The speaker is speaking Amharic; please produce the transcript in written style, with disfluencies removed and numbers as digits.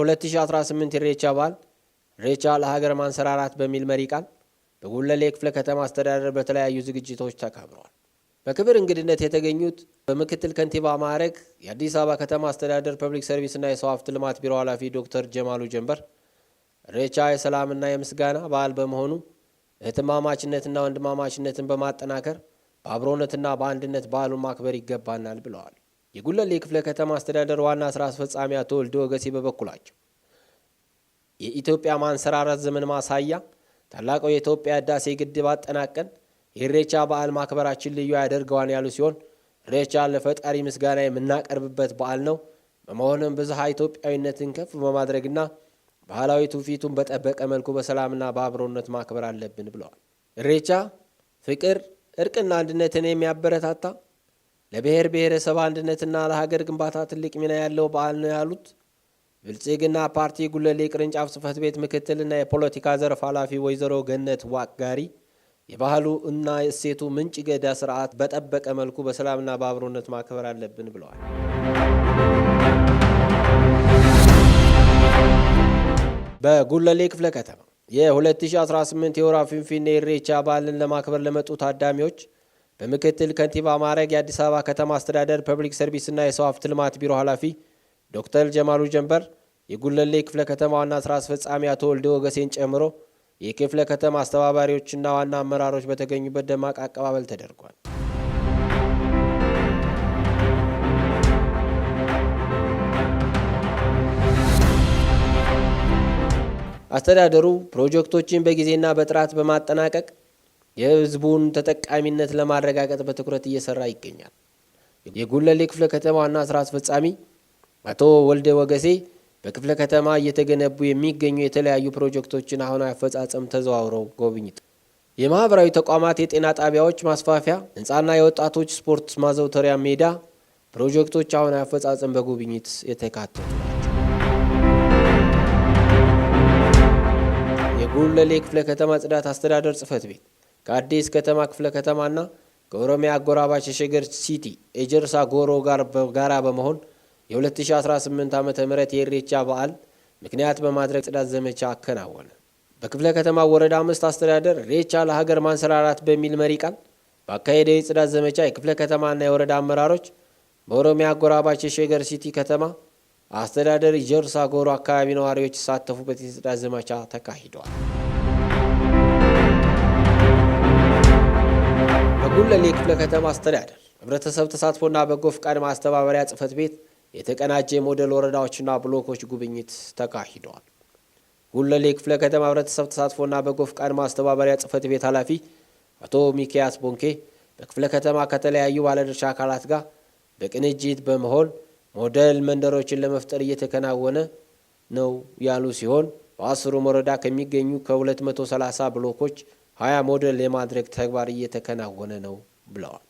የ2018 ኢሬቻ በዓል ኢሬቻ ለሀገር ማንሰራራት በሚል መሪ ቃል በጉለሌ ክፍለ ከተማ አስተዳደር በተለያዩ ዝግጅቶች ተከብረዋል። በክብር እንግድነት የተገኙት በምክትል ከንቲባ ማዕረግ የአዲስ አበባ ከተማ አስተዳደር ፐብሊክ ሰርቪስና የሰው ሀብት ልማት ቢሮ ኃላፊ ዶክተር ጀማሉ ጀንበር ኢሬቻ የሰላምና የምስጋና በዓል በመሆኑ እህትማማችነትና ወንድማማችነትን በማጠናከር በአብሮነትና በአንድነት በዓሉን ማክበር ይገባናል ብለዋል። የጉለሌ ክፍለ ከተማ አስተዳደር ዋና ስራ አስፈጻሚ አቶ ወልደ ወገሴ በበኩላቸው የኢትዮጵያ ማንሰራራት ዘመን ማሳያ ታላቁ የኢትዮጵያ ህዳሴ ግድብ አጠናቀን የኢሬቻ በዓል ማክበራችን ልዩ ያደርገዋል ያሉ ሲሆን ኢሬቻ ለፈጣሪ ምስጋና የምናቀርብበት በዓል ነው። በመሆኑም ብዝሃ ኢትዮጵያዊነትን ከፍ በማድረግና ባህላዊ ትውፊቱን በጠበቀ መልኩ በሰላምና በአብሮነት ማክበር አለብን ብለዋል። ኢሬቻ ፍቅር፣ እርቅና አንድነትን የሚያበረታታ ለብሔር ብሔረሰብ አንድነትና ለሀገር ግንባታ ትልቅ ሚና ያለው በዓል ነው ያሉት ብልጽግና ፓርቲ ጉለሌ ቅርንጫፍ ጽሕፈት ቤት ምክትልና የፖለቲካ ዘርፍ ኃላፊ ወይዘሮ ገነት ዋጋሪ የባህሉ እና የእሴቱ ምንጭ ገዳ ስርዓት በጠበቀ መልኩ በሰላምና በአብሮነት ማክበር አለብን ብለዋል። በጉለሌ ክፍለ ከተማ የ2018 የወራ ፊንፊኔ ኢሬቻ በዓልን ለማክበር ለመጡ ታዳሚዎች በምክትል ከንቲባ ማዕረግ የአዲስ አበባ ከተማ አስተዳደር ፐብሊክ ሰርቪስና የሰው ሀብት ልማት ቢሮ ኃላፊ ዶክተር ጀማሉ ጀንበር፣ የጉለሌ ክፍለ ከተማ ዋና ስራ አስፈጻሚ አቶ ወልደ ወገሴን ጨምሮ የክፍለ ከተማ አስተባባሪዎችና ዋና አመራሮች በተገኙበት ደማቅ አቀባበል ተደርጓል። አስተዳደሩ ፕሮጀክቶችን በጊዜና በጥራት በማጠናቀቅ የሕዝቡን ተጠቃሚነት ለማረጋገጥ በትኩረት እየሰራ ይገኛል። የጉለሌ ክፍለ ከተማ ዋና ስራ አስፈጻሚ አቶ ወልደ ወገሴ በክፍለ ከተማ እየተገነቡ የሚገኙ የተለያዩ ፕሮጀክቶችን አሁናዊ አፈጻጸም ተዘዋውረው ጎብኝተዋል። የማህበራዊ ተቋማት የጤና ጣቢያዎች ማስፋፊያ ህንፃና የወጣቶች ስፖርት ማዘውተሪያ ሜዳ ፕሮጀክቶች አሁናዊ አፈጻጸም በጉብኝት የተካተቱ ናቸው። የጉለሌ ክፍለ ከተማ ጽዳት አስተዳደር ጽሕፈት ቤት ከአዲስ ከተማ ክፍለ ከተማና ከኦሮሚያ አጎራባች የሸገር ሲቲ ኤጀርሳ ጎሮ ጋር በጋራ በመሆን የ2018 ዓመተ ምህረት የኢሬቻ በዓል ምክንያት በማድረግ ጽዳት ዘመቻ አከናወነ። በክፍለ ከተማ ወረዳ 5 አስተዳደር ኢሬቻ ለሀገር ማንሰራራት በሚል መሪ ቃል ባካሄደው የጽዳት ዘመቻ የክፍለ ከተማና የወረዳ አመራሮች በኦሮሚያ አጎራባች የሸገር ሲቲ ከተማ አስተዳደር ኤጀርሳ ጎሮ አካባቢ ነዋሪዎች የተሳተፉበት የጽዳት ዘመቻ ተካሂደዋል። በጉለሌ ክፍለ ከተማ አስተዳደር ህብረተሰብ ተሳትፎና በጎ ፍቃድ ማስተባበሪያ ጽሕፈት ቤት የተቀናጀ ሞዴል ወረዳዎችና ብሎኮች ጉብኝት ተካሂደዋል። ጉለሌ ክፍለ ከተማ ህብረተሰብ ተሳትፎና በጎ ፍቃድ ማስተባበሪያ ጽሕፈት ቤት ኃላፊ አቶ ሚኪያስ ቦንኬ በክፍለ ከተማ ከተለያዩ ባለድርሻ አካላት ጋር በቅንጅት በመሆን ሞዴል መንደሮችን ለመፍጠር እየተከናወነ ነው ያሉ ሲሆን በአስሩም ወረዳ ከሚገኙ ከ230 ብሎኮች 20 ሞዴል የማድረግ ተግባር እየተከናወነ ነው ብለዋል።